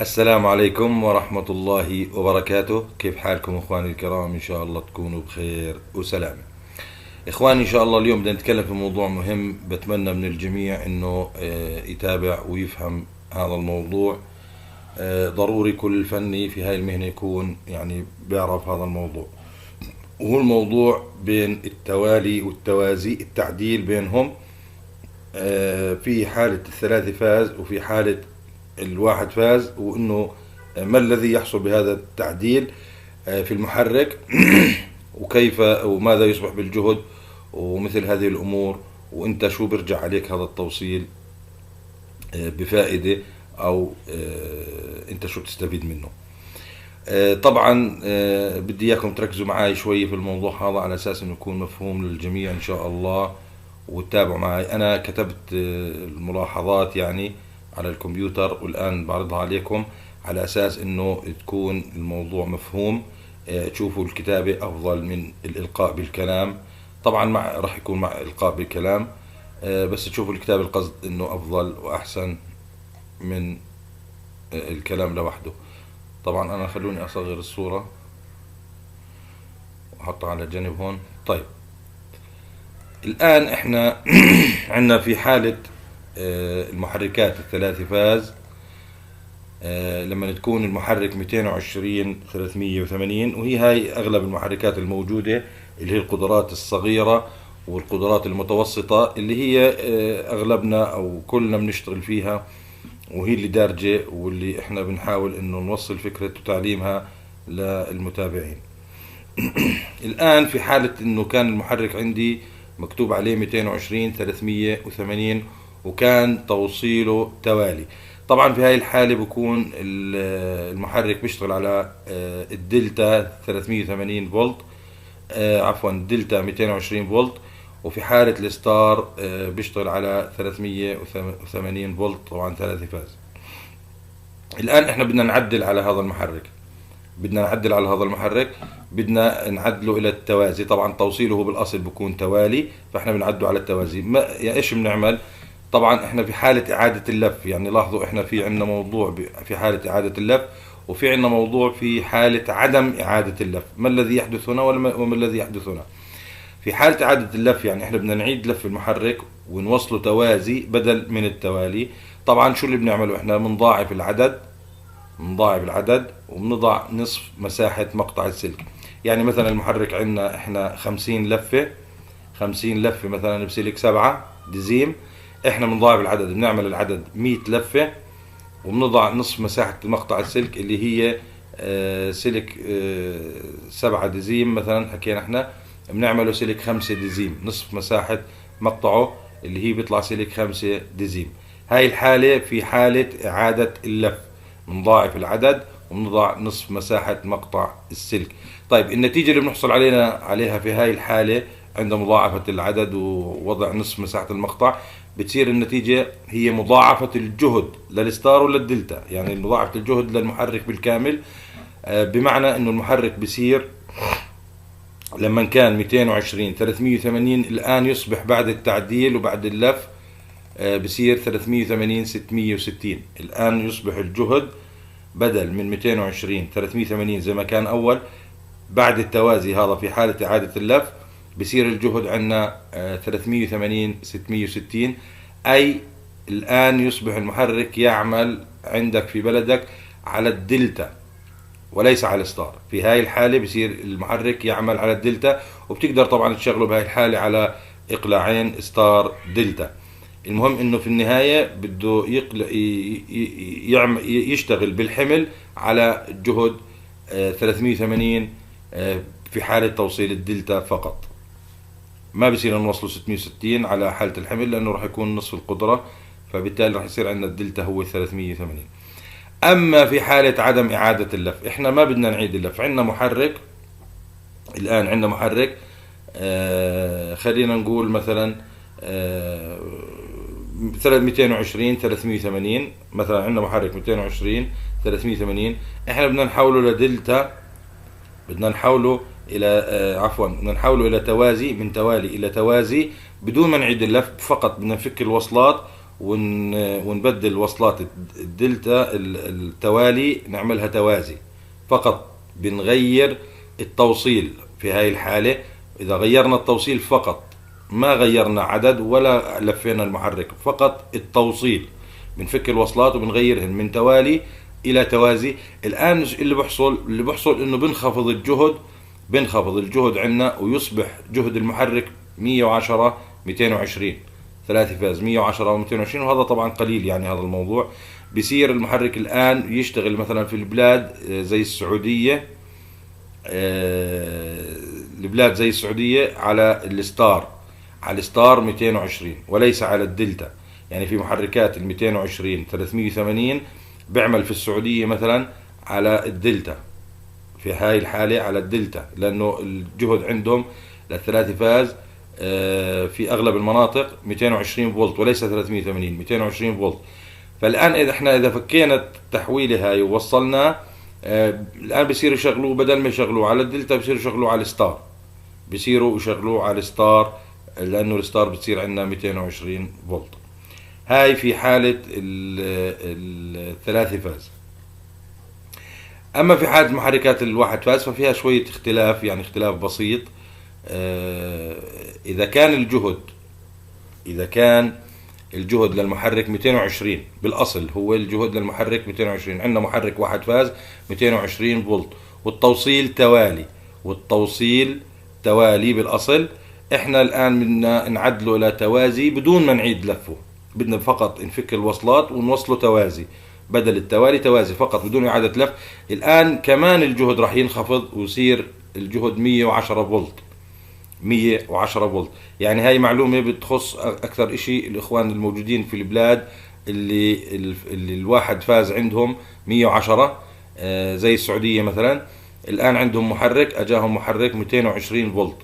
السلام عليكم ورحمة الله وبركاته. كيف حالكم اخواني الكرام؟ ان شاء الله تكونوا بخير وسلامة. اخواني ان شاء الله اليوم بدنا نتكلم في موضوع مهم، بتمنى من الجميع انه يتابع ويفهم هذا الموضوع. ضروري كل فني في هاي المهنة يكون يعني بيعرف هذا الموضوع، وهو الموضوع بين التوالي والتوازي، التعديل بينهم. في حالة الثلاثة فاز وفي حالة الواحد فاز، وانه ما الذي يحصل بهذا التعديل في المحرك وكيف وماذا يصبح بالجهد ومثل هذه الامور، وانت شو برجع عليك هذا التوصيل بفائدة، او انت شو بتستفيد منه. طبعا بدي اياكم تركزوا معي شوي في الموضوع هذا على اساس انه يكون مفهوم للجميع ان شاء الله، وتتابعوا معي. انا كتبت الملاحظات يعني على الكمبيوتر والان بعرضها عليكم على اساس انه تكون الموضوع مفهوم. تشوفوا الكتابة افضل من الالقاء بالكلام. طبعا راح يكون مع القاء بالكلام، بس تشوفوا الكتابة، القصد انه افضل واحسن من الكلام لوحده. طبعا انا خلوني اصغر الصورة واحطها على جنب هون. طيب الآن احنا عندنا في حالة المحركات الثلاث فاز، لما تكون المحرك 220 380، وهي هاي أغلب المحركات الموجودة اللي هي القدرات الصغيرة والقدرات المتوسطة، اللي هي أغلبنا أو كلنا بنشتغل فيها، وهي اللي دارجة واللي احنا بنحاول انه نوصل فكرة وتعليمها للمتابعين. الآن في حالة انه كان المحرك عندي مكتوب عليه 220 380 وكان توصيله توالي، طبعا في هاي الحالة بكون المحرك بيشتغل على الدلتا 380 فولت، عفوا الدلتا 220 فولت، وفي حالة الستار بيشتغل على 380 فولت، طبعا ثلاثة فاز. الآن احنا بدنا نعدل على هذا المحرك، بدنا نعدله الى التوازي. طبعا توصيله هو بالاصل بكون توالي، فاحنا بنعده على التوازي. ما يا ايش بنعمل؟ طبعا احنا في حالة اعادة اللف، يعني لاحظوا احنا في عندنا موضوع في حالة اعادة اللف، وفي عندنا موضوع في حالة عدم اعادة اللف. ما الذي يحدث هنا وما الذي يحدث هنا؟ في حالة اعادة اللف يعني احنا بدنا نعيد لف المحرك ونوصله توازي بدل من التوالي. طبعا شو اللي بنعمله؟ احنا بنضاعف العدد وبنضع نصف مساحة مقطع السلك. يعني مثلا المحرك عندنا احنا 50 لفة مثلا بسلك 7 دزيم، احنا بنضاعف العدد، بنعمل العدد 100 لفة وبنضع نصف مساحة مقطع السلك اللي هي سلك 7 دزيم مثلا، حكينا احنا بنعمله سلك 5 دزيم، نصف مساحة مقطعه اللي هي بيطلع سلك 5 دزيم. هاي الحالة في حالة إعادة اللف، بنضاعف العدد وبنضع نصف مساحة مقطع السلك. طيب النتيجة اللي بنحصل عليها في هاي الحالة عند مضاعفة العدد ووضع نصف مساحة المقطع، بتصير النتيجة هي مضاعفة الجهد للستار وللدلتا، يعني مضاعفة الجهد للمحرك بالكامل. بمعنى انه المحرك بصير لما كان 220 380، الآن يصبح بعد التعديل وبعد اللف بصير 380 660. الآن يصبح الجهد بدل من 220 380 زي ما كان أول، بعد التوازي هذا في حالة إعادة اللف بصير الجهد عندنا 380 660. أي الآن يصبح المحرك يعمل عندك في بلدك على الدلتا وليس على الستار. في هاي الحالة بصير المحرك يعمل على الدلتا، وبتقدر طبعا تشغله بهاي الحالة على إقلاعين ستار دلتا. المهم انه في النهاية بده يشتغل بالحمل على جهد 380 في حالة توصيل الدلتا فقط. ما بصير نوصله 660 على حالة الحمل لانه راح يكون نصف القدرة، فبالتالي راح يصير عندنا الدلتا هو 380. اما في حالة عدم اعادة اللف، احنا ما بدنا نعيد اللف. عندنا محرك الان، عندنا محرك خلينا نقول مثلا 220 380 مثلا، عندنا محرك 220 380، احنا بدنا نحوله لدلتا، بدنا نحوله الى توازي، من توالي الى توازي بدون ما نعيد اللف، فقط بدنا نفك الوصلات ونبدل وصلات الدلتا التوالي نعملها توازي، فقط بنغير التوصيل. في هاي الحالة إذا غيرنا التوصيل فقط، ما غيرنا عدد ولا لفينا المحرك، فقط التوصيل، بنفك الوصلات وبنغيرهن من توالي إلى توازي. الآن اللي بحصل إنه بنخفض الجهد عندنا، ويصبح جهد المحرك 110 220 ثلاثة فاز 110 و220، وهذا طبعا قليل. يعني هذا الموضوع بصير المحرك الآن يشتغل مثلا في البلاد زي السعودية، البلاد زي السعودية على الستار 220 وليس على الدلتا. يعني في محركات ال 220 380 بيعمل في السعودية مثلا على الدلتا، في هاي الحالة على الدلتا، لأنه الجهد عندهم للثلاثة فاز في أغلب المناطق 220 فولت وليس 380، 220 فولت. فالآن إذا فكينا التحويلة هاي ووصلنا، الآن بصيروا يشغلوه، بدل ما يشغلوه على الدلتا بصيروا يشغلوه على الستار، لأنه الستار بتصير عندنا 220 فولت. هاي في حالة الثلاثة فاز. أما في حالة محركات الواحد فاز ففيها شوية اختلاف، يعني اختلاف بسيط. إذا كان الجهد للمحرك 220 بالأصل، هو الجهد للمحرك 220، عندنا محرك واحد فاز 220 فولت والتوصيل توالي بالأصل. احنا الآن بدنا نعدله لتوازي بدون ما نعيد لفه، بدنا فقط نفك الوصلات ونوصله توازي، بدل التوالي توازي فقط بدون إعادة لف. الآن كمان الجهد راح ينخفض ويصير الجهد 110 فولت. يعني هاي معلومة بتخص أكثر إشي الإخوان الموجودين في البلاد اللي الواحد فاز عندهم 110، زي السعودية مثلا. الآن عندهم أجاهم محرك 220 فولت،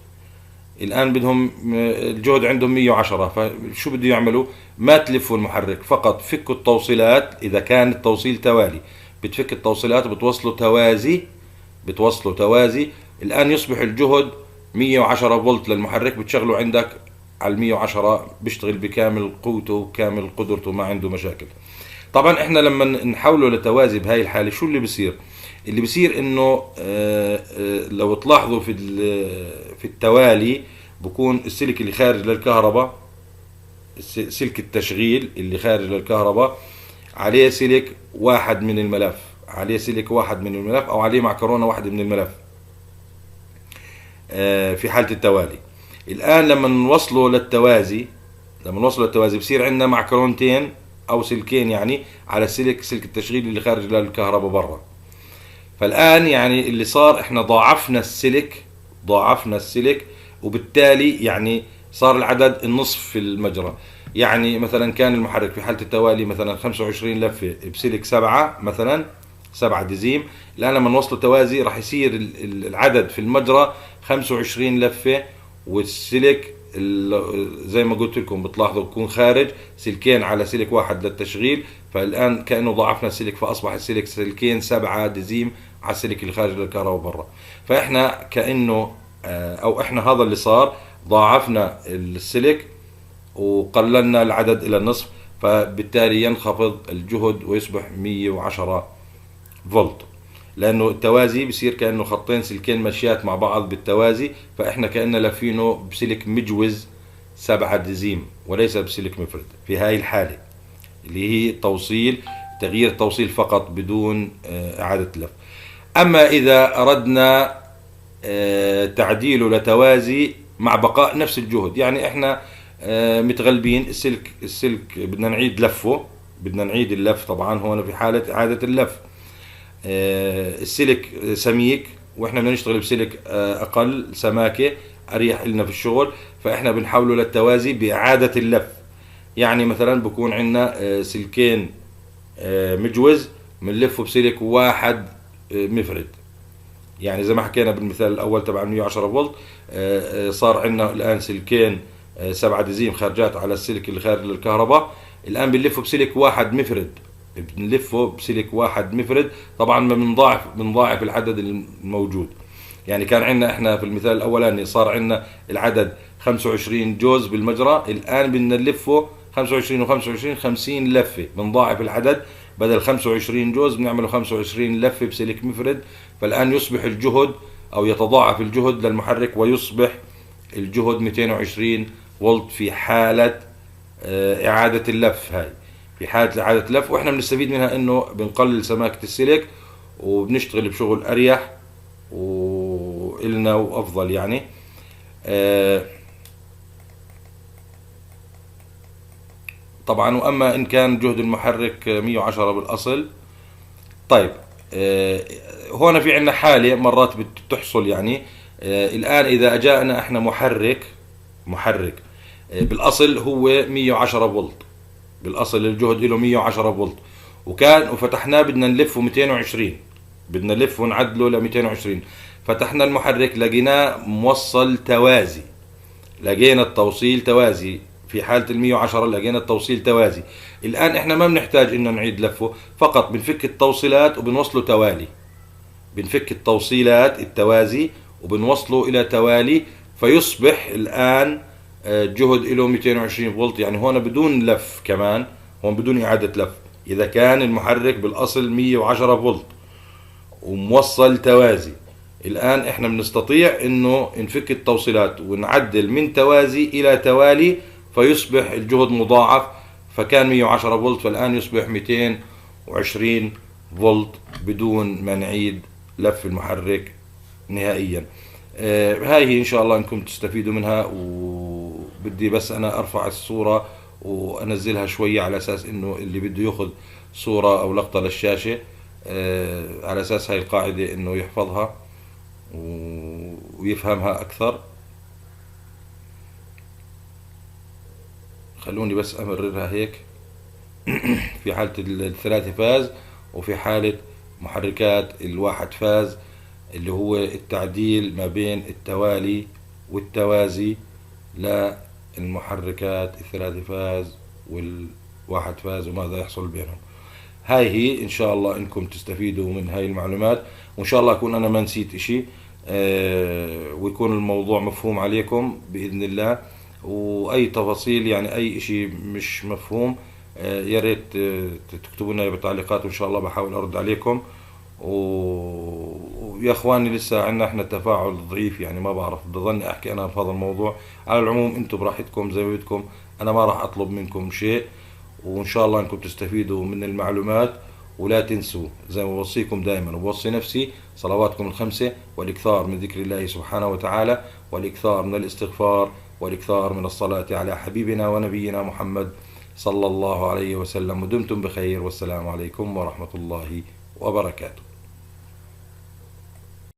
الآن بدهم الجهد عندهم 110، فشو بده يعملوا؟ ما تلفوا المحرك، فقط فكوا التوصيلات. إذا كان التوصيل توالي بتفك التوصيلات وبتوصلوا توازي. الآن يصبح الجهد 110 فولت للمحرك، بتشغله عندك على 110 بيشتغل بكامل قوته وكامل قدرته، ما عنده مشاكل. طبعا احنا لما نحوله لتوازي بهاي الحالة شو اللي بصير؟ اللي بصير انه لو تلاحظوا في التوالي بكون السلك اللي خارج للكهرباء، سلك التشغيل اللي خارج للكهرباء عليه سلك واحد من الملف، او عليه معكرونة واحدة من الملف في حالة التوالي. الآن لما نوصله للتوازي بصير عندنا معكرونتين او سلكين، يعني على سلك التشغيل اللي خارج للكهرباء برا. فالآن يعني اللي صار احنا ضاعفنا السلك، وبالتالي يعني صار العدد النصف في المجرى. يعني مثلا كان المحرك في حالة التوالي مثلا 25 لفة بسلك 7 مثلا 7 ديزيم، الآن لما نوصله توازي راح يصير العدد في المجرى 25 لفة، والسلك زي ما قلت لكم بتلاحظوا بكون خارج سلكين على سلك واحد للتشغيل. فالآن كأنه ضاعفنا السلك، فأصبح السلك سلكين 7 ديزيم على السلك اللي خارج للكهرباء برا. فإحنا كأنه أو إحنا هذا اللي صار، ضاعفنا السلك وقللنا العدد إلى النصف، فبالتالي ينخفض الجهد ويصبح 110 فولت. لأنه التوازي بصير كأنه خطين سلكين ماشيات مع بعض بالتوازي، فإحنا كأننا لفينه بسلك مجوز 7 ديزيم وليس بسلك مفرد في هاي الحالة، اللي هي تغيير التوصيل فقط بدون إعادة لف. أما إذا أردنا تعديله لتوازي مع بقاء نفس الجهد، يعني إحنا متغلبين السلك بدنا نعيد اللف. طبعا هون في حالة إعادة اللف السلك سميك، وإحنا بدنا نشتغل بسلك أقل سماكة أريح لنا في الشغل، فإحنا بنحوله للتوازي بإعادة اللف. يعني مثلا بكون عندنا سلكين مجوز بنلفه بسلك واحد مفرد. يعني زي ما حكينا بالمثال الأول تبع 110 فولت، صار عندنا الآن سلكين 7 ديزيم خارجات على السلك اللي خارج للكهرباء، الآن بنلفه بسلك واحد مفرد. طبعا ما بنضاعف العدد الموجود. يعني كان عندنا احنا في المثال الأولاني صار عندنا العدد 25 جوز بالمجرى، الآن بدنا نلفه 25 و25 50 لفة، بنضاعف العدد، بدل 25 جوز بنعمله 25 لفة بسلك مفرد. فالآن يصبح الجهد أو يتضاعف الجهد للمحرك ويصبح الجهد 220 فولت في حالة إعادة اللف. هاي في حالة إعادة اللف، وإحنا بنستفيد منها إنه بنقلل سماكة السلك وبنشتغل بشغل أريح وإلنا وأفضل يعني. طبعا وأما إن كان جهد المحرك 110 بالأصل. طيب هون في عندنا حالة مرات بتحصل يعني. الآن إذا أجاءنا إحنا محرك بالأصل هو 110 فولت، بالأصل الجهد له 110 فولت، وفتحناه بدنا نلفه 220، بدنا نلفه ونعدله ل 220. فتحنا المحرك لقيناه موصل توازي، لقينا التوصيل توازي. في حالة 110 لقينا التوصيل توازي. الآن احنا ما بنحتاج ان نعيد لفه، فقط بنفك التوصيلات وبنوصله توالي، بنفك التوصيلات التوازي وبنوصله الى توالي، فيصبح الآن جهد له 220 فولت. يعني هون بدون لف كمان، هون بدون إعادة لف. إذا كان المحرك بالأصل 110 فولت وموصل توازي، الآن احنا بنستطيع انه نفك التوصيلات ونعدل من توازي الى توالي، فيصبح الجهد مضاعف. فكان 110 فولت فالآن يصبح 220 فولت بدون ما نعيد لف المحرك نهائيا. هاي هي إن شاء الله إنكم تستفيدوا منها. وبدي بس أنا أرفع الصورة وأنزلها شوية على أساس إنه اللي بده يأخذ صورة أو لقطة للشاشة على أساس هاي القاعدة إنه يحفظها ويفهمها أكثر. خلوني بس أمررها هيك. في حالة الثلاثة فاز، وفي حالة محركات الواحد فاز، اللي هو التعديل ما بين التوالي والتوازي للمحركات الثلاثة فاز والواحد فاز وماذا يحصل بينهم. هاي هي إن شاء الله إنكم تستفيدوا من هاي المعلومات، وإن شاء الله أكون أنا ما نسيت إشي ويكون الموضوع مفهوم عليكم بإذن الله. وأي تفاصيل يعني أي إشي مش مفهوم يا ريت تكتبوا لنا بالتعليقات، وإن شاء الله بحاول أرد عليكم. ويا اخواني لسه عندنا احنا تفاعل ضعيف، يعني ما بعرف بضلني احكي انا في هذا الموضوع. على العموم انتم براحتكم زي ما بدكم، انا ما راح اطلب منكم شيء، وان شاء الله انكم تستفيدوا من المعلومات. ولا تنسوا زي ما بوصيكم دائما وبوصي نفسي، صلواتكم الخمسة والاكثار من ذكر الله سبحانه وتعالى، والاكثار من الاستغفار، والاكثار من الصلاة على حبيبنا ونبينا محمد صلى الله عليه وسلم. ودمتم بخير، والسلام عليكم ورحمة الله وبركاته.